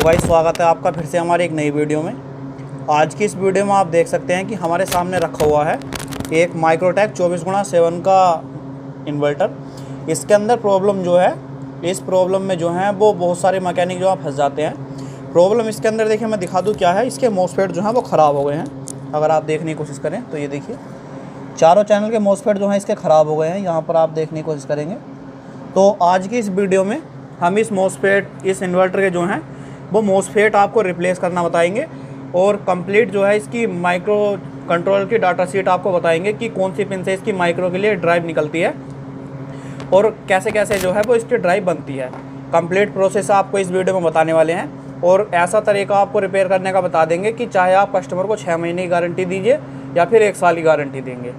तो भाई स्वागत है आपका फिर से हमारी एक नई वीडियो में। आज की इस वीडियो में आप देख सकते हैं कि हमारे सामने रखा हुआ है एक माइक्रोटेक 24x7 का इन्वर्टर। इसके अंदर प्रॉब्लम जो है, इस प्रॉब्लम में जो है वो बहुत सारे मैकेनिक जो फंस जाते हैं। प्रॉब्लम इसके अंदर देखिए, मैं दिखा दूँ क्या है। इसके मॉसफेट जो हैं वो ख़राब हो गए हैं। अगर आप देखने की कोशिश करें तो ये देखिए, चारों चैनल के मॉसफेट जो हैं इसके ख़राब हो गए हैं। यहाँ पर आप देखने की कोशिश करेंगे तो आज की इस वीडियो में हम इस इन्वर्टर के जो हैं वो मॉसफेट आपको रिप्लेस करना बताएंगे और कंप्लीट जो है इसकी माइक्रो कंट्रोल की डाटा शीट आपको बताएंगे कि कौन सी पिन से इसकी माइक्रो के लिए ड्राइव निकलती है और कैसे कैसे जो है वो इसकी ड्राइव बनती है। कंप्लीट प्रोसेस आपको इस वीडियो में बताने वाले हैं और ऐसा तरीका आपको रिपेयर करने का बता देंगे कि चाहे आप कस्टमर को 6 महीने की गारंटी दीजिए या फिर 1 साल की गारंटी देंगे।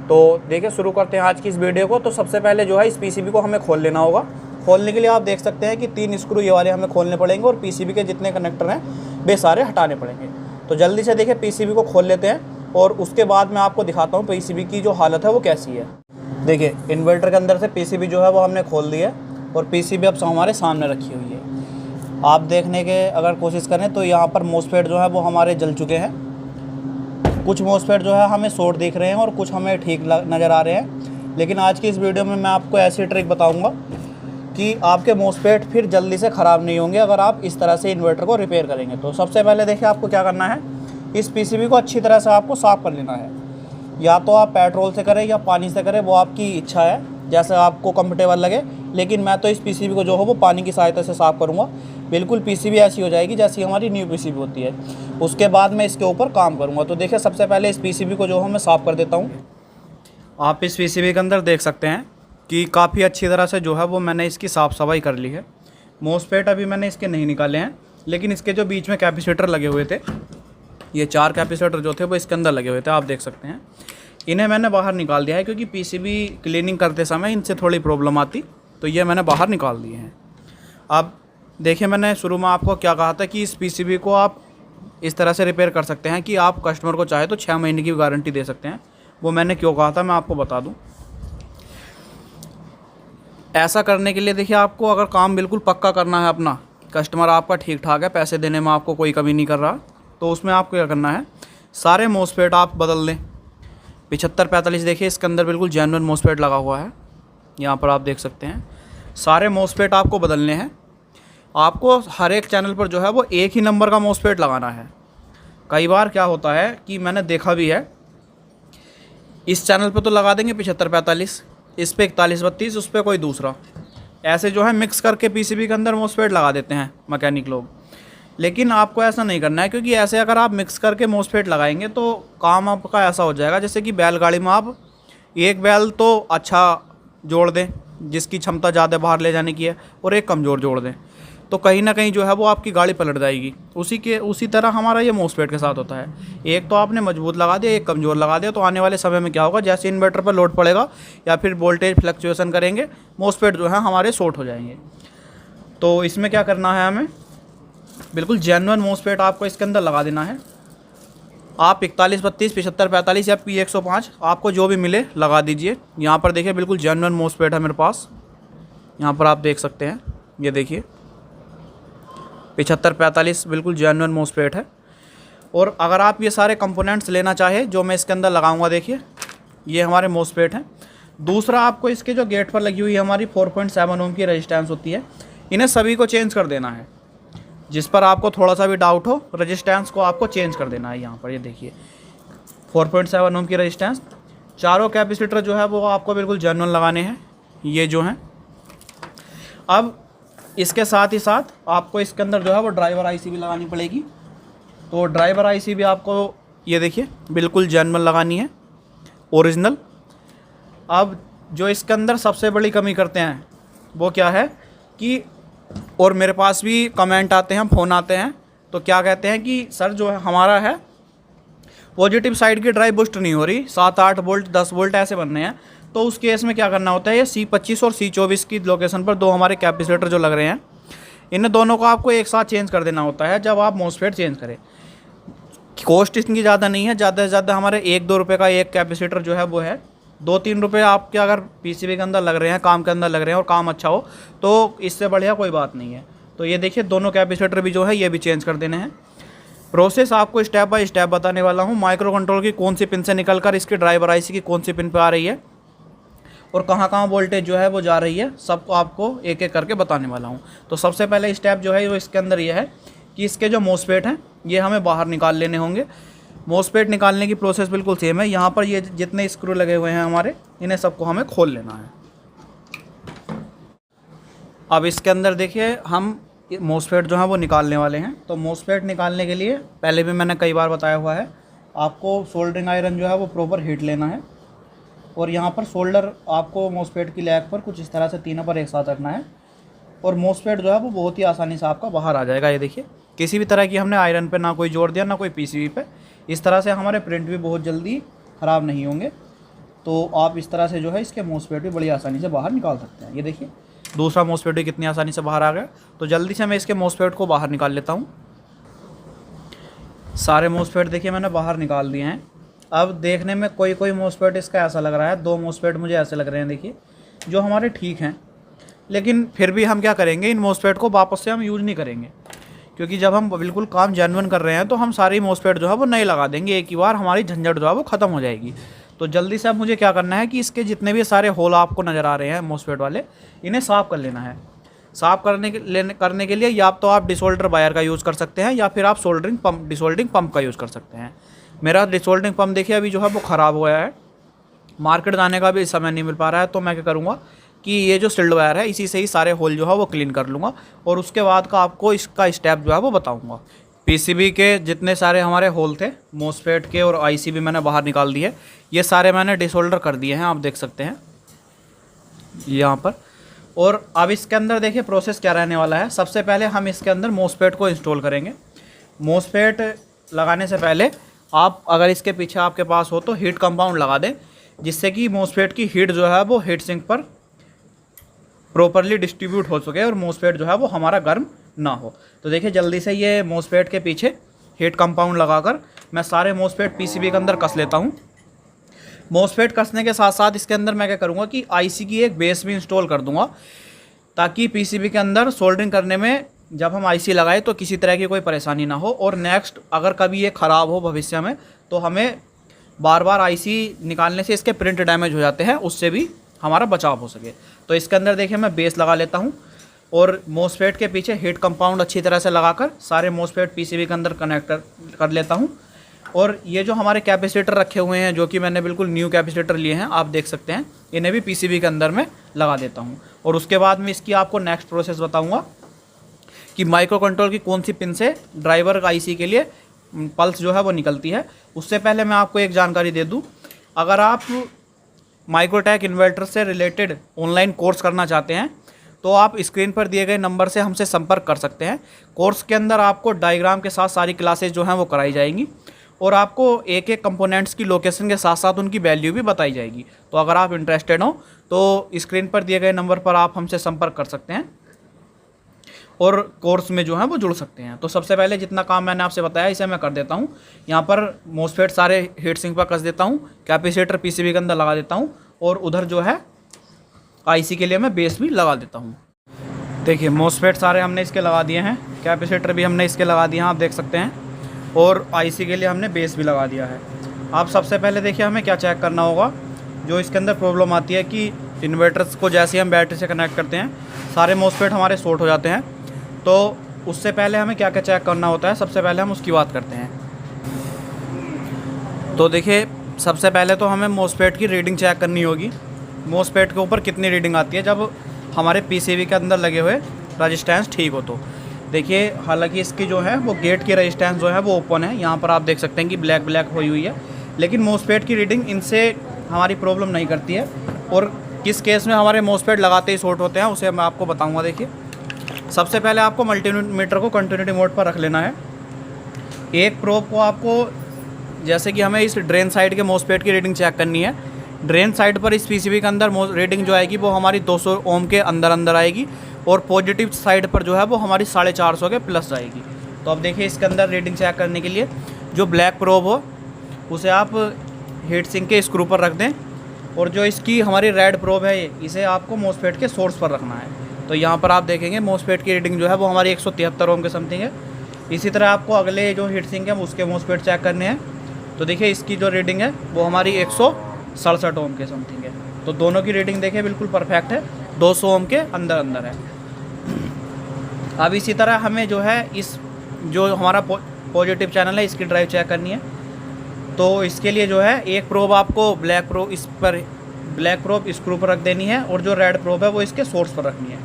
तो देखिए, शुरू करते हैं आज की इस वीडियो को। तो सबसे पहले जो है इस पीसीबी को हमें खोल लेना होगा। खोलने के लिए आप देख सकते हैं कि 3 स्क्रू ये वाले हमें खोलने पड़ेंगे और पीसीबी के जितने कनेक्टर हैं वे सारे हटाने पड़ेंगे। तो जल्दी से देखिए पीसीबी को खोल लेते हैं और उसके बाद मैं आपको दिखाता हूँ पीसीबी की जो हालत है वो कैसी है। देखिए, इन्वर्टर के अंदर से पीसीबी जो है वो हमने खोल दी है और पीसीबी अब हमारे सामने रखी हुई है। आप देखने के अगर कोशिश करें तो यहाँ पर मॉसफेट जो है वो हमारे जल चुके हैं। कुछ मॉसफेट जो है हमें शॉर्ट दिख रहे हैं और कुछ हमें ठीक नज़र आ रहे हैं। लेकिन आज की इस वीडियो में मैं आपको ऐसी ट्रिक बताऊंगा कि आपके मॉसफेट फिर जल्दी से ख़राब नहीं होंगे अगर आप इस तरह से इन्वर्टर को रिपेयर करेंगे। तो सबसे पहले देखिए आपको क्या करना है, इस पीसीबी को अच्छी तरह से आपको साफ़ कर लेना है। या तो आप पेट्रोल से करें या पानी से करें, वो आपकी इच्छा है, जैसे आपको कंफर्टेबल लगे। लेकिन मैं तो इस पीसीबी को जो है वो पानी की सहायता से साफ़ करूँगा। बिल्कुल पीसीबी ऐसी हो जाएगी जैसी हमारी न्यू पीसीबी होती है। उसके बाद मैं इसके ऊपर काम करूँगा। तो देखिए, सबसे पहले इस पीसीबी को जो है मैं साफ़ कर देता हूँ। आप इस पीसीबी के अंदर देख सकते हैं कि काफ़ी अच्छी तरह से जो है वो मैंने इसकी साफ़ सफाई कर ली है। मॉसफेट अभी मैंने इसके नहीं निकाले हैं, लेकिन इसके जो बीच में कैपेसिटर लगे हुए थे, ये 4 कैपेसिटर जो थे वो इसके अंदर लगे हुए थे, आप देख सकते हैं। इन्हें मैंने बाहर निकाल दिया है क्योंकि पीसीबी क्लीनिंग करते समय इनसे थोड़ी प्रॉब्लम आती, तो ये मैंने बाहर निकाल दिए हैं। अब देखिए, मैंने शुरू में आपको क्या कहा था कि इस पीसीबी को आप इस तरह से रिपेयर कर सकते हैं कि आप कस्टमर को चाहे तो 6 महीने की गारंटी दे सकते हैं। वो मैंने क्यों कहा था मैं आपको बता दूँ। ऐसा करने के लिए देखिए, आपको अगर काम बिल्कुल पक्का करना है अपना, कस्टमर आपका ठीक ठाक है, पैसे देने में आपको कोई कमी नहीं कर रहा, तो उसमें आपको क्या करना है, सारे मॉसफेट आप बदल दें। 7545 देखिए, इसके अंदर बिल्कुल जेन्युइन मॉसफेट लगा हुआ है। यहाँ पर आप देख सकते हैं सारे मॉसफेट आपको बदलने हैं। आपको हर एक चैनल पर जो है वो एक ही नंबर का मॉसफेट लगाना है। कई बार क्या होता है कि मैंने देखा भी है, इस चैनल पर तो लगा देंगे 7545, इस पे 4132, उस पर कोई दूसरा, ऐसे जो है मिक्स करके पीसीबी के अंदर मॉसफेट लगा देते हैं मैकेनिक लोग। लेकिन आपको ऐसा नहीं करना है, क्योंकि ऐसे अगर आप मिक्स करके मॉसफेट लगाएंगे तो काम आपका ऐसा हो जाएगा जैसे कि बैलगाड़ी में आप एक बैल तो अच्छा जोड़ दें जिसकी क्षमता ज़्यादा बाहर ले जाने की है और एक कमज़ोर जोड़ दें, तो कहीं ना कहीं जो है वो आपकी गाड़ी पलट जाएगी। उसी तरह हमारा ये मॉसफेट के साथ होता है। एक तो आपने मजबूत लगा दिया, एक कमज़ोर लगा दिया, तो आने वाले समय में क्या होगा, जैसे इन्वर्टर पर लोड पड़ेगा या फिर वोल्टेज फ्लक्चुएसन करेंगे, मॉसफेट जो है हमारे शॉर्ट हो जाएंगे। तो इसमें क्या करना है, हमें बिल्कुल जेन्युइन मॉसफेट आपको इसके अंदर लगा देना है। आप 4132, 7545 या P105 आपको जो भी मिले लगा दीजिए। यहाँ पर देखिए बिल्कुल जेन्युइन मॉसफेट है मेरे पास। यहाँ पर आप देख सकते हैं, ये देखिए 7545 बिल्कुल जेन्युइन मॉसफेट है। और अगर आप ये सारे कंपोनेंट्स लेना चाहे जो मैं इसके अंदर लगाऊंगा, देखिए ये हमारे मॉसफेट हैं। दूसरा, आपको इसके जो गेट पर लगी हुई है हमारी 4.7 ओम की रेजिस्टेंस होती है, इन्हें सभी को चेंज कर देना है। जिस पर आपको थोड़ा सा भी डाउट हो, रेजिस्टेंस को आपको चेंज कर देना है। यहाँ पर ये देखिए 4.7 ओम की रेजिस्टेंस। चारों कैपेसिटर जो है वो आपको बिल्कुल जेन्युइन लगाने हैं, ये जो हैं। अब इसके साथ ही साथ आपको इसके अंदर जो है वो ड्राइवर आईसी भी लगानी पड़ेगी। तो ड्राइवर आईसी भी आपको ये देखिए बिल्कुल जेन्युइन लगानी है, ओरिजिनल। अब जो इसके अंदर सबसे बड़ी कमी करते हैं वो क्या है कि, और मेरे पास भी कमेंट आते हैं, फ़ोन आते हैं, तो क्या कहते हैं कि सर जो है हमारा है पॉजिटिव साइड की ड्राइव बूस्ट नहीं हो रही, 7-8 वोल्ट 10 वोल्ट ऐसे बनने हैं। तो उस केस में क्या करना होता है, ये C25 और C24 की लोकेशन पर 2 हमारे कैपेसिटर जो लग रहे हैं, इन दोनों को आपको एक साथ चेंज कर देना होता है जब आप मॉसफेट चेंज करें। कॉस्ट इनकी ज़्यादा नहीं है, ज़्यादा से ज़्यादा हमारे 1-2 रुपये का एक कैपेसिटर जो है वो है। 2-3 रुपये आपके अगर पीसीबी के अंदर लग रहे हैं, काम के अंदर लग रहे हैं और काम अच्छा हो, तो इससे बढ़िया कोई बात नहीं है। तो ये देखिए दोनों कैपेसिटर भी जो है ये भी चेंज कर देने हैं। प्रोसेस आपको स्टेप बाय स्टेप बताने वाला हूँ। माइक्रो कंट्रोल की कौन सी पिन से निकल कर इसकी ड्राइवर आईसी की कौन सी पिन पे आ रही है और कहाँ कहाँ वोल्टेज जो है वो जा रही है, सबको आपको एक एक करके बताने वाला हूँ। तो सबसे पहले स्टेप जो है वो इसके अंदर ये है कि इसके जो मोसफेट हैं ये हमें बाहर निकाल लेने होंगे। मोसफेट निकालने की प्रोसेस बिल्कुल सेम है। यहाँ पर ये जितने स्क्रू लगे हुए हैं हमारे, इन्हें सबको हमें खोल लेना है। अब इसके अंदर देखिए हम मोसफेट जो है वो निकालने वाले हैं। तो मोसफेट निकालने के लिए पहले भी मैंने कई बार बताया हुआ है, आपको सोल्डरिंग आयरन जो है वो प्रॉपर हीट लेना है और यहाँ पर सोल्डर आपको मोसफेट की लैग पर कुछ इस तरह से तीनों पर एक साथ रखना है और मोसफेट जो है वो बहुत ही आसानी से आपका बाहर आ जाएगा। ये देखिए किसी भी तरह की हमने आयरन पे ना कोई जोड़ दिया ना कोई पीसीबी पे। इस तरह से हमारे प्रिंट भी बहुत जल्दी ख़राब नहीं होंगे। तो आप इस तरह से जो है इसके मोसफेट भी बड़ी आसानी से बाहर निकाल सकते हैं। ये देखिए दूसरा मोसफेट भी कितनी आसानी से बाहर आ गया। तो जल्दी से मैं इसके मोसफेट को बाहर निकाल लेता हूँ। सारे मोसफेट देखिए मैंने बाहर निकाल दिए हैं। अब देखने में कोई कोई मोसफेट इसका ऐसा लग रहा है, 2 मोसफेट मुझे ऐसे लग रहे हैं देखिए, जो हमारे ठीक हैं, लेकिन फिर भी हम क्या करेंगे, इन मोसफेट को वापस से हम यूज़ नहीं करेंगे, क्योंकि जब हम बिल्कुल काम जेन्युइन कर रहे हैं तो हम सारी मोसफेट जो है वो नए लगा देंगे एक ही बार, हमारी झंझट जो है वो ख़त्म हो जाएगी। तो जल्दी से अब मुझे क्या करना है कि इसके जितने भी सारे होल आपको नज़र आ रहे हैं मोसफेट वाले, इन्हें साफ़ कर लेना है। साफ़ करने के लिए या तो आप डिसोल्डर वायर का यूज़ कर सकते हैं या फिर आप डिसोल्डरिंग पंप का यूज़ कर सकते हैं। मेरा डिसोल्डरिंग पंप देखिए अभी जो है वो ख़राब हो गया है, मार्केट जाने का भी समय नहीं मिल पा रहा है। तो मैं क्या करूँगा कि ये जो सिल्ड वायर है इसी से ही सारे होल जो है वो क्लीन कर लूँगा और उसके बाद का आपको इसका स्टेप जो है वो बताऊँगा। पीसीबी के जितने सारे हमारे होल थे मोसफेट के और आईसी भी मैंने बाहर निकाल दिए, ये सारे मैंने डिसोल्डर कर दिए हैं, आप देख सकते हैं यहाँ पर। और अब इसके अंदर देखिए प्रोसेस क्या रहने वाला है। सबसे पहले हम इसके अंदर मोसफेट को इंस्टॉल करेंगे। मोसफेट लगाने से पहले आप अगर इसके पीछे आपके पास हो तो हीट कंपाउंड लगा दें, जिससे कि मोसफेट की हीट जो है वो हीट सिंक पर प्रॉपरली डिस्ट्रीब्यूट हो सके और मोसफेट जो है वो हमारा गर्म ना हो। तो देखिए जल्दी से ये मोसफेट के पीछे हीट कंपाउंड लगाकर मैं सारे मोसफेट पीसीबी के अंदर कस लेता हूँ। मोसफेट कसने के साथ साथ इसके अंदर मैं क्या करूँगा कि आईसी की एक बेस भी इंस्टॉल कर दूँगा, ताकि पीसीबी के अंदर सोल्डरिंग करने में जब हम आईसी लगाए तो किसी तरह की कोई परेशानी ना हो। और नेक्स्ट अगर कभी ये ख़राब हो भविष्य में तो हमें बार बार आईसी निकालने से इसके प्रिंट डैमेज हो जाते हैं, उससे भी हमारा बचाव हो सके। तो इसके अंदर देखिए मैं बेस लगा लेता हूँ और मोसफेट के पीछे हीट कंपाउंड अच्छी तरह से लगाकर सारे मोसफेट पीसीबी के अंदर कनेक्ट कर लेता हूँ। और ये जो हमारे कैपेसिटर रखे हुए हैं, जो कि मैंने बिल्कुल न्यू कैपेसिटर लिए हैं, आप देख सकते हैं, इन्हें भी पीसीबी के अंदर में लगा देता हूँ। और उसके बाद में इसकी आपको नेक्स्ट प्रोसेस बताऊँगा कि माइक्रो कंट्रोल की कौन सी पिन से ड्राइवर आईसी के लिए पल्स जो है वो निकलती है। उससे पहले मैं आपको एक जानकारी दे दूँ, अगर आप माइक्रोटेक इन्वर्टर से रिलेटेड ऑनलाइन कोर्स करना चाहते हैं तो आप स्क्रीन पर दिए गए नंबर से हमसे संपर्क कर सकते हैं। कोर्स के अंदर आपको डायग्राम के साथ सारी क्लासेस जो हैं वो कराई जाएंगी और आपको एक एक कंपोनेंट्स की लोकेशन के साथ साथ उनकी वैल्यू भी बताई जाएगी। तो अगर आप इंटरेस्टेड हो तो स्क्रीन पर दिए गए नंबर पर आप हमसे संपर्क कर सकते हैं और कोर्स में जो है वो जुड़ सकते हैं। तो सबसे पहले जितना काम मैंने आपसे बताया इसे मैं कर देता हूँ। यहाँ पर मोसफेट सारे हीट सिंक पर कस देता हूँ, कैपेसिटर पीसीबी के अंदर लगा देता हूँ और उधर जो है आईसी के लिए मैं बेस भी लगा देता हूँ। देखिए मोसफेट सारे हमने इसके लगा दिए हैं, कैपेसिटर भी हमने इसके लगा दिए हैं, आप देख सकते हैं, और आईसी के लिए हमने बेस भी लगा दिया है। आप सबसे पहले देखिए हमें क्या चेक करना होगा। जो इसके अंदर प्रॉब्लम आती है कि इन्वर्टर्स को जैसे हम बैटरी से कनेक्ट करते हैं सारे मोसफेट हमारे शॉर्ट हो जाते हैं। तो उससे पहले हमें क्या क्या चेक करना होता है, सबसे पहले हम उसकी बात करते हैं। तो देखिए सबसे पहले तो हमें मोसफेट की रीडिंग चेक करनी होगी। मोसफेट के ऊपर कितनी रीडिंग आती है जब हमारे पीसीबी के अंदर लगे हुए रजिस्टेंस ठीक हो। तो देखिए हालांकि इसकी जो है वो गेट की रजिस्टेंस जो है वो ओपन है, यहाँ पर आप देख सकते हैं कि ब्लैक ब्लैक हुई हुई है, लेकिन मोसफेट की रीडिंग इनसे हमारी प्रॉब्लम नहीं करती है। और किस केस में हमारे मोसफेट लगाते ही शॉर्ट होते हैं उसे मैं आपको बताऊँगा। देखिए सबसे पहले आपको मल्टीमीटर को कंटिन्यूटी मोड पर रख लेना है। एक प्रोब को आपको, जैसे कि हमें इस ड्रेन साइड के मोसफेट की रीडिंग चेक करनी है, ड्रेन साइड पर इस पीसीबी के अंदर रीडिंग जो आएगी वो हमारी 200 ओम के अंदर आएगी और पॉजिटिव साइड पर जो है वो हमारी 450 के प्लस जाएगी। तो अब देखिए इसके अंदर रीडिंग चेक करने के लिए जो ब्लैक प्रोब हो उसे आप हीट सिंक के स्क्रू पर रख दें और जो इसकी हमारी रेड प्रोब है इसे आपको मोसफेट के सोर्स पर रखना है। तो यहाँ पर आप देखेंगे मोसफेट की रीडिंग जो है वो हमारी 173 ओम के समथिंग है। इसी तरह आपको अगले जो हीट सिंक है उसके मोसफेट चेक करने हैं। तो देखिए इसकी जो रीडिंग है वो हमारी 167 ओम के समथिंग है। तो दोनों की रीडिंग देखिए बिल्कुल परफेक्ट है, 200 ओम के अंदर अंदर है। अब इसी तरह हमें जो है इस जो हमारा पॉजिटिव चैनल है इसकी ड्राइव चेक करनी है। तो इसके लिए जो है एक प्रोब आपको ब्लैक प्रोब इस पर ब्लैक प्रोब स्क्रू पर रख देनी है और जो रेड प्रोब है वो इसके सोर्स पर रखनी है।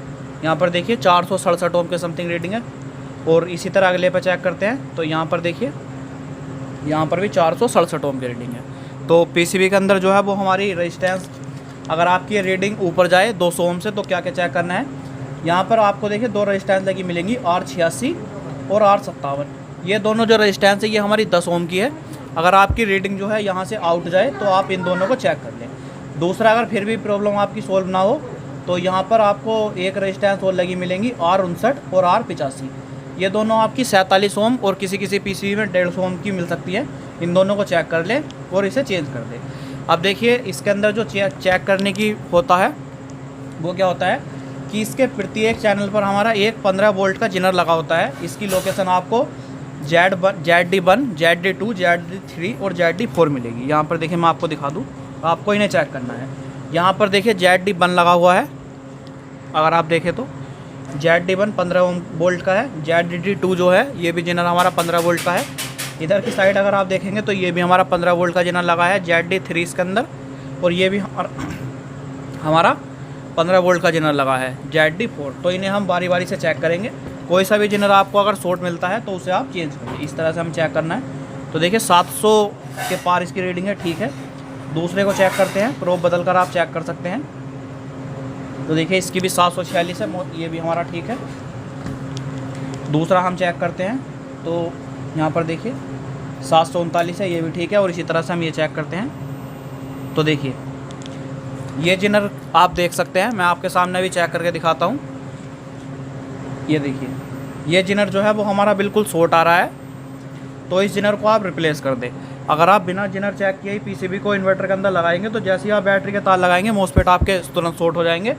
यहाँ पर देखिए 467 ओम के समथिंग रीडिंग है। और इसी तरह अगले पर चेक करते हैं। तो यहाँ पर देखिए यहाँ पर भी 467 ओम की रीडिंग है। तो पीसीबी के अंदर जो है वो हमारी रेजिस्टेंस अगर आपकी रीडिंग ऊपर जाए 200 ओम से तो क्या क्या चेक करना है। यहाँ पर आपको देखिए दो रेजिस्टेंस लगी मिलेंगी, R86 और R57। ये दोनों जो रेजिस्टेंस है ये हमारी 10 ओम की है। अगर आपकी रीडिंग जो है यहाँ से आउट जाए तो आप इन दोनों को चेक कर लें। दूसरा, अगर फिर भी प्रॉब्लम आपकी सोल्व ना हो तो यहाँ पर आपको एक रेजिस्टेंस और लगी मिलेंगी, R59 और R85। ये दोनों आपकी 47 ओम और किसी किसी पीसीबी में 150 ओम की मिल सकती है। इन दोनों को चेक कर लें और इसे चेंज कर दें। अब देखिए इसके अंदर जो चेक करने की होता है वो क्या होता है कि इसके प्रत्येक चैनल पर हमारा एक 15 वोल्ट का जिनर लगा होता है। इसकी लोकेशन आपको ZD1, ZD2, ZD3 और ZD4 मिलेगी। यहाँ पर देखिए मैं आपको दिखा दूँ, आपको इन्हें चेक करना है। यहाँ पर देखिए ZD1 लगा हुआ है। अगर आप देखें तो ZD1 15 वोल्ट का है। ZD2 जो है ये भी जिनर हमारा 15 वोल्ट का है। इधर की साइड अगर आप देखेंगे तो ये भी हमारा 15 वोल्ट का जिनर लगा है ZD3 इसके अंदर, और ये भी हमारा 15 वोल्ट का जिनर लगा है ZD4। तो इन्हें हम बारी बारी से चेक करेंगे। कोई सा भी जिनर आपको अगर शॉर्ट मिलता है तो उसे आप चेंज करिए। इस तरह से हम चेक करना है। तो देखिए 700 के पार इसकी रीडिंग है, ठीक है। दूसरे को चेक करते हैं, प्रोब बदल कर आप चेक कर सकते हैं। तो देखिए इसकी भी 746 है, ये भी हमारा ठीक है। दूसरा हम चेक करते हैं तो यहाँ पर देखिए 739 है, ये भी ठीक है। और इसी तरह से हम ये चेक करते हैं। तो देखिए ये जिनर आप देख सकते हैं, मैं आपके सामने भी चेक करके दिखाता हूँ। ये देखिए ये जिनर जो है वो हमारा बिल्कुल शॉर्ट आ रहा है। तो इस जिनर को आप रिप्लेस कर दें। अगर आप बिना जिनर चेक किए ही पीसीबी को इन्वर्टर के अंदर लगाएंगे तो जैसे ही आप बैटरी के तार लगाएंगे मोसफेट आपके तुरंत शॉर्ट हो जाएंगे।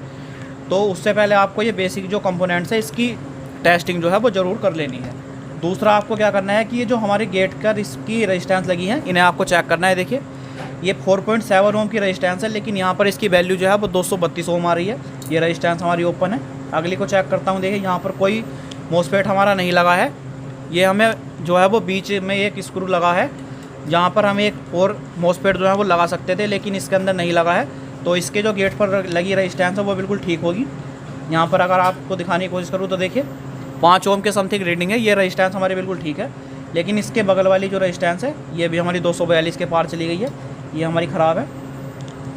तो उससे पहले आपको ये बेसिक जो कंपोनेंट्स है इसकी टेस्टिंग जो है वो ज़रूर कर लेनी है। दूसरा आपको क्या करना है कि ये जो हमारी गेट का इसकी रेजिस्टेंस लगी है इन्हें आपको चेक करना है। देखिए ये 4.7 ओम की रेजिस्टेंस है, लेकिन यहाँ पर इसकी वैल्यू जो है वो 232 ओम आ रही है। ये रेजिस्टेंस हमारी ओपन है। अगली को चेक करता हूँ। देखिए यहाँ पर कोई मोसफेट हमारा नहीं लगा है। ये हमें जो है वो बीच में एक स्क्रू लगा है, जहाँ पर हम एक और मोसफेट जो है वो लगा सकते थे, लेकिन इसके अंदर नहीं लगा है। तो इसके जो गेट पर लगी रेजिस्टेंस है वो बिल्कुल ठीक होगी। यहाँ पर अगर आपको दिखाने की कोशिश करूँ तो देखिए 5 ओम के समथिंग रीडिंग है। ये रेजिस्टेंस हमारी बिल्कुल ठीक है, लेकिन इसके बगल वाली जो रेजिस्टेंस है ये भी हमारी 242 के पार चली गई है। ये हमारी ख़राब है।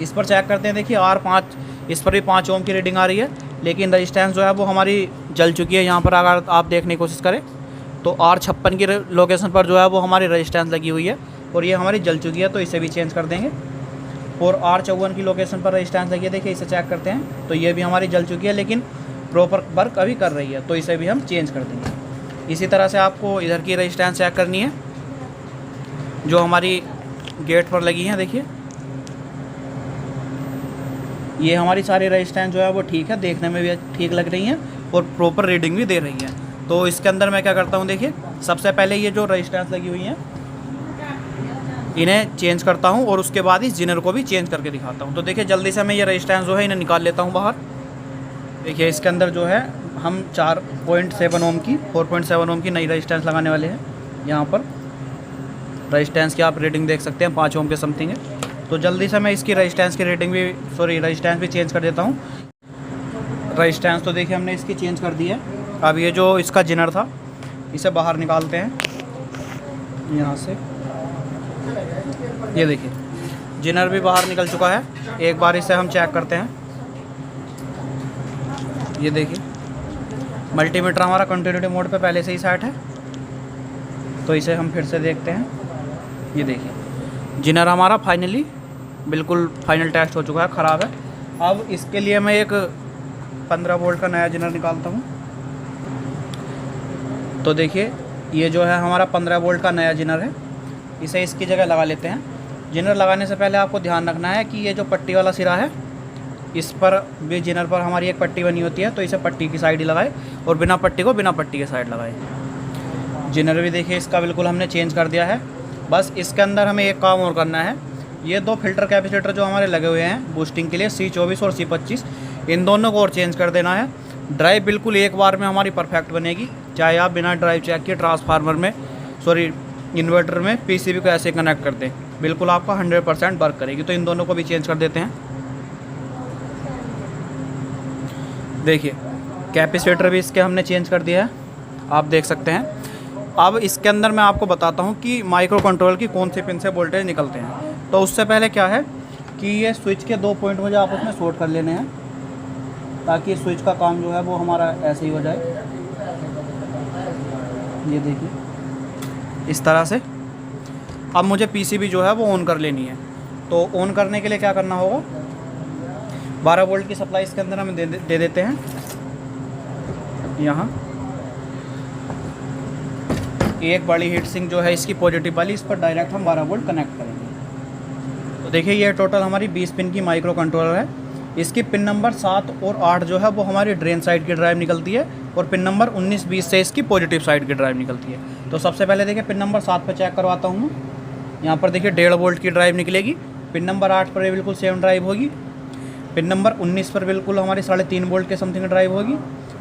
इस पर चेक करते हैं। देखिए R5, इस पर भी 5 ओम की रीडिंग आ रही है, लेकिन रेजिस्टेंस जो है वो हमारी जल चुकी है। यहाँ पर अगर आप देखने की कोशिश करें तो R56 की लोकेशन पर जो है वो हमारी रेजिस्टेंस लगी हुई है और ये हमारी जल चुकी है। तो इसे भी चेंज कर देंगे। और R54 की लोकेशन पर रेजिस्टेंस लगी है, देखिए इसे चेक करते हैं। तो ये भी हमारी जल चुकी है, लेकिन प्रॉपर वर्क अभी कर रही है। तो इसे भी हम चेंज कर देंगे। इसी तरह से आपको इधर की रेजिस्टेंस चेक करनी है जो हमारी गेट पर लगी हैं। देखिए ये हमारी सारी रेजिस्टेंस जो है वो ठीक है, देखने में भी ठीक लग रही हैं और प्रॉपर रीडिंग भी दे रही है। तो इसके अंदर मैं क्या करता हूँ, देखिए सबसे पहले ये जो रेजिस्टेंस लगी हुई हैं इन्हें चेंज करता हूँ और उसके बाद इस जिनर को भी चेंज करके दिखाता हूँ। तो देखिए जल्दी से मैं ये रेजिस्टेंस जो है इन्हें निकाल लेता हूँ बाहर। देखिए इसके अंदर जो है हम 4.7 ओम की 4.7 ओम की नई रेजिस्टेंस लगाने वाले हैं। यहाँ पर रेजिस्टेंस की आप रीडिंग देख सकते हैं, 5 ओम के समथिंग है। तो जल्दी से मैं इसकी रेजिस्टेंस की रीडिंग भी रेजिस्टेंस भी चेंज कर देता हूँ। रेजिस्टेंस तो देखिए हमने इसकी चेंज कर दी है। अब ये जो इसका जिनर था इसे बाहर निकालते हैं यहाँ से। ये देखिए जिनर भी बाहर निकल चुका है। एक बार इसे हम चेक करते हैं। ये देखिए मल्टीमीटर हमारा कंटिन्यूटी मोड पे पहले से ही सेट है। तो इसे हम फिर से देखते हैं। ये देखिए जिनर हमारा फाइनली बिल्कुल फाइनल टेस्ट हो चुका है, ख़राब है। अब इसके लिए मैं एक 15 वोल्ट का नया जिनर निकालता हूँ। तो देखिए ये जो है हमारा 15 वोल्ट का नया जिनर है। इसे इसकी जगह लगा लेते हैं। जिनर लगाने से पहले आपको ध्यान रखना है कि ये जो पट्टी वाला सिरा है इस पर भी जिनर पर हमारी एक पट्टी बनी होती है, तो इसे पट्टी की साइड ही लगाए और बिना पट्टी को बिना पट्टी के साइड लगाए। जिनर भी देखिए इसका बिल्कुल हमने चेंज कर दिया है। बस इसके अंदर हमें एक काम और करना है, ये 2 फिल्टर कैपेसिटर जो हमारे लगे हुए हैं बूस्टिंग के लिए C24 और C25, इन दोनों को और चेंज कर देना है। ड्राइव बिल्कुल एक बार में हमारी परफेक्ट बनेगी, चाहे आप बिना ड्राइव चेक किए ट्रांसफार्मर में इन्वर्टर में PCB को ऐसे कनेक्ट कर दें, बिल्कुल आपका 100% वर्क करेगी। तो इन दोनों को भी चेंज कर देते हैं। देखिए कैपेसिटर भी इसके हमने चेंज कर दिया है, आप देख सकते हैं। अब इसके अंदर मैं आपको बताता हूँ कि माइक्रो कंट्रोल की कौन सी पिन से वोल्टेज निकलते हैं। तो उससे पहले क्या है कि ये स्विच के 2 पॉइंट मुझे आपस में शॉर्ट कर लेने हैं, ताकि स्विच का काम जो है वो हमारा ऐसे ही हो जाए। ये देखिए इस तरह से। अब मुझे PCB जो है वो ऑन कर लेनी है। तो ऑन करने के लिए क्या करना होगा, 12 वोल्ट की सप्लाई इसके अंदर हम दे देते हैं। यहाँ एक बड़ी हीट सिंक जो है इसकी पॉजिटिव वाली, इस पर डायरेक्ट हम 12 वोल्ट कनेक्ट करेंगे। तो देखिए ये टोटल हमारी 20 पिन की माइक्रो कंट्रोलर है। इसकी पिन नंबर 7 और 8 जो है वो हमारी ड्रेन साइड की ड्राइव निकलती है, और पिन नंबर 19, 20 से इसकी पॉजिटिव साइड की ड्राइव निकलती है। तो सबसे पहले देखिए पिन नंबर 7 पर चेक करवाता हूँ मैं। यहाँ पर देखिए 1.5 वोल्ट की ड्राइव निकलेगी। पिन नंबर 8 पर बिल्कुल सेम ड्राइव होगी। पिन नंबर 19 पर बिल्कुल हमारी 3.5 वोल्ट के समथिंग ड्राइव होगी,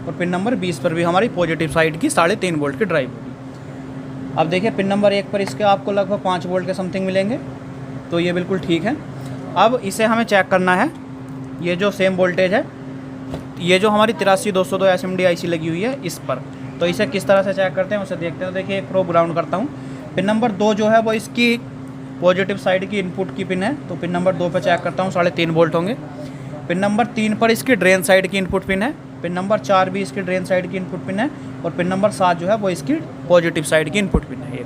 और पिन नंबर 20 पर भी हमारी पॉजिटिव साइड की 3.5 वोल्ट की ड्राइव होगी। अब देखिए पिन नंबर 1 पर इसके आपको लगभग 5 वोल्ट के समथिंग मिलेंगे, तो ये बिल्कुल ठीक है। अब इसे हमें चेक करना है, ये जो सेम वोल्टेज है, ये जो हमारी 83202 SMD IC लगी हुई है इस पर, तो इसे किस तरह से चेक करते हैं उसे देखते हैं। तो देखिए एक प्रोब ग्राउंड करता हूँ। पिन नंबर 2 जो है वो इसकी पॉजिटिव साइड की इनपुट की पिन है, तो पिन नंबर 2 पर चेक करता हूँ, 3.5 वोल्ट होंगे। पिन नंबर 3 पर इसकी ड्रेन साइड की इनपुट पिन है। पिन नंबर 4 भी इसकी ड्रेन साइड की इनपुट पिन है, और पिन नंबर 7 जो है वो इसकी पॉजिटिव साइड की इनपुट पिन है।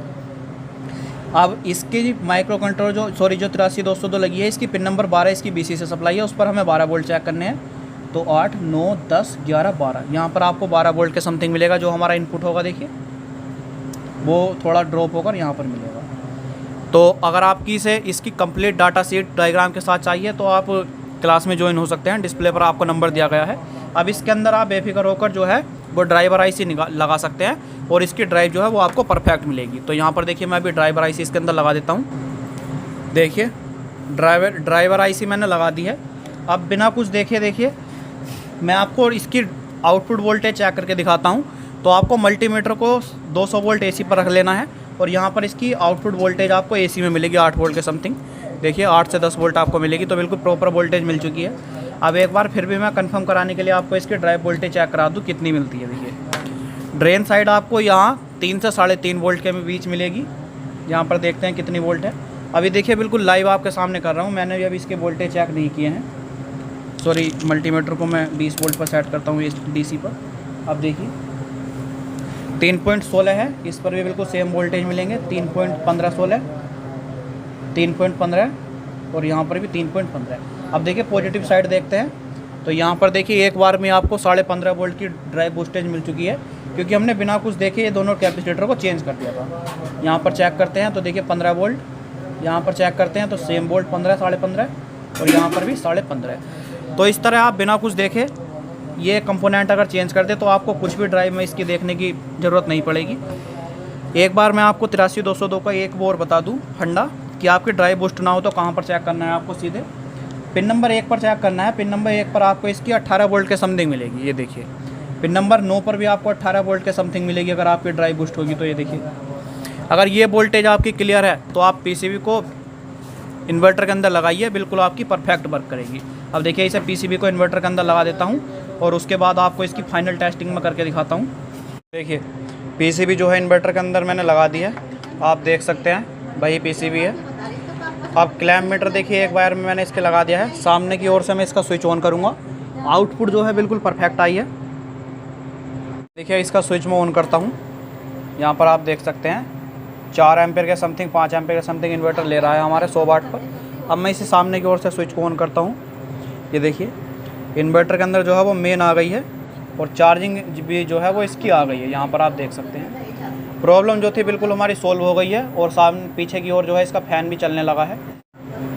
अब इसकी माइक्रो कंट्रोल जो 83202 लगी है, इसकी पिन नंबर 12 इसकी BC से सप्लाई है, उस पर हमें 12 वोल्ट चेक करने हैं। तो 8, 9, 10, 11, 12, यहाँ पर आपको 12 वोल्ट के समथिंग मिलेगा। जो हमारा इनपुट होगा देखिए वो थोड़ा ड्रॉप होकर यहाँ पर मिलेगा। तो अगर आपकी इसकी कंप्लीट डाटा शीट डायग्राम के साथ चाहिए तो आप क्लास में ज्वाइन हो सकते हैं। डिस्प्ले पर आपको नंबर दिया गया है। अब इसके अंदर आप बेफिक्र होकर जो है वो ड्राइवर IC लगा सकते हैं, और इसकी ड्राइव जो है वो आपको परफेक्ट मिलेगी। तो यहाँ पर देखिए मैं अभी ड्राइवर IC इसके अंदर लगा देता हूँ। देखिए ड्राइवर IC मैंने लगा दी है। अब बिना कुछ देखिए मैं आपको इसकी आउटपुट वोल्टेज चेक करके दिखाता हूँ। तो आपको मल्टीमीटर को 200 वोल्ट AC पर रख लेना है, और यहाँ पर इसकी आउटपुट वोल्टेज आपको AC में मिलेगी 8 वोल्ट के समथिंग। देखिए 8 से 10 वोल्ट आपको मिलेगी, तो बिल्कुल प्रॉपर वोल्टेज मिल चुकी है। अब एक बार फिर भी मैं कंफर्म कराने के लिए आपको इसकी ड्राइव वोल्टेज चेक करा दूँ कितनी मिलती है। देखिए ड्रेन साइड आपको यहाँ 3 से 3.5 वोल्ट के बीच मिलेगी। यहाँ पर देखते हैं कितनी वोल्ट है। अभी देखिए बिल्कुल लाइव आपके सामने कर रहा हूँ, मैंने भी अभी इसके वोल्टेज चेक नहीं किए हैं। सॉरी, मल्टीमीटर को मैं 20 वोल्ट पर सेट करता हूँ इस DC पर। अब देखिए 3.16 है, इस पर भी बिल्कुल सेम वोल्टेज मिलेंगे। 3.15 3.15, और यहाँ पर भी 3.15। अब देखिए पॉजिटिव साइड देखते हैं। तो यहाँ पर देखिए एक बार में आपको 15.5 वोल्ट की ड्राइव वोल्टेज मिल चुकी है, क्योंकि हमने बिना कुछ देखे ये दोनों कैपेसिटर को चेंज कर दिया था। यहाँ पर चेक करते हैं तो देखिए 15 वोल्ट, यहाँ पर चेक करते हैं तो सेम वोल्ट 15, 15.5, और यहाँ पर भी 15.5। तो इस तरह आप बिना कुछ देखे ये कंपोनेंट अगर चेंज कर दे तो आपको कुछ भी ड्राइव में इसकी देखने की ज़रूरत नहीं पड़ेगी। एक बार मैं आपको 83202 का एक और बता दूँ फंडा, कि आपकी ड्राइव बूस्ट ना हो तो कहाँ पर चेक करना है आपको। सीधे पिन नंबर 1 पर चेक करना है। पिन नंबर 1 पर आपको इसकी 18 वोल्ट के समथिंग मिलेगी। ये देखिए पिन नंबर 9 पर भी आपको 18 वोल्ट के समथिंग मिलेगी अगर आपकी ड्राइव बूस्ट होगी। तो ये देखिए अगर ये वोल्टेज आपकी क्लियर है तो आप PCB को इन्वर्टर के अंदर लगाइए, बिल्कुल आपकी परफेक्ट वर्क करेगी। अब देखिए इसे PCB को इन्वर्टर के अंदर लगा देता हूँ, और उसके बाद आपको इसकी फाइनल टेस्टिंग में करके दिखाता हूँ। देखिए PCB जो है इन्वर्टर के अंदर मैंने लगा दी है, आप देख सकते हैं वही PCB है। अब क्लैम्प मीटर देखिए एक वायर में मैंने इसके लगा दिया है। सामने की ओर से मैं इसका स्विच ऑन करूँगा, आउटपुट जो है बिल्कुल परफेक्ट आई है। देखिए इसका स्विच मैं ऑन करता हूँ, यहाँ पर आप देख सकते हैं 4 एम्पेयर के समथिंग 5 एम्पेयर के समथिंग इन्वर्टर ले रहा है हमारे 100 वाट पर। अब मैं इसे सामने की ओर से स्विच को ऑन करता हूँ। ये देखिए इन्वर्टर के अंदर जो है वो मेन आ गई है, और चार्जिंग भी जो है वो इसकी आ गई है। यहाँ पर आप देख सकते हैं प्रॉब्लम जो थी बिल्कुल हमारी सोल्व हो गई है, और सामने पीछे की ओर जो है इसका फ़ैन भी चलने लगा है।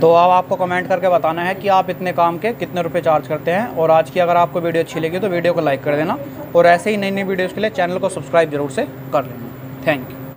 तो अब आपको कमेंट करके बताना है कि आप इतने काम के कितने रुपए चार्ज करते हैं। और आज की अगर आपको वीडियो अच्छी लगी तो वीडियो को लाइक कर देना और ऐसे ही नई नई वीडियोज़ के लिए चैनल को सब्सक्राइब जरूर से कर लेना। Thank you.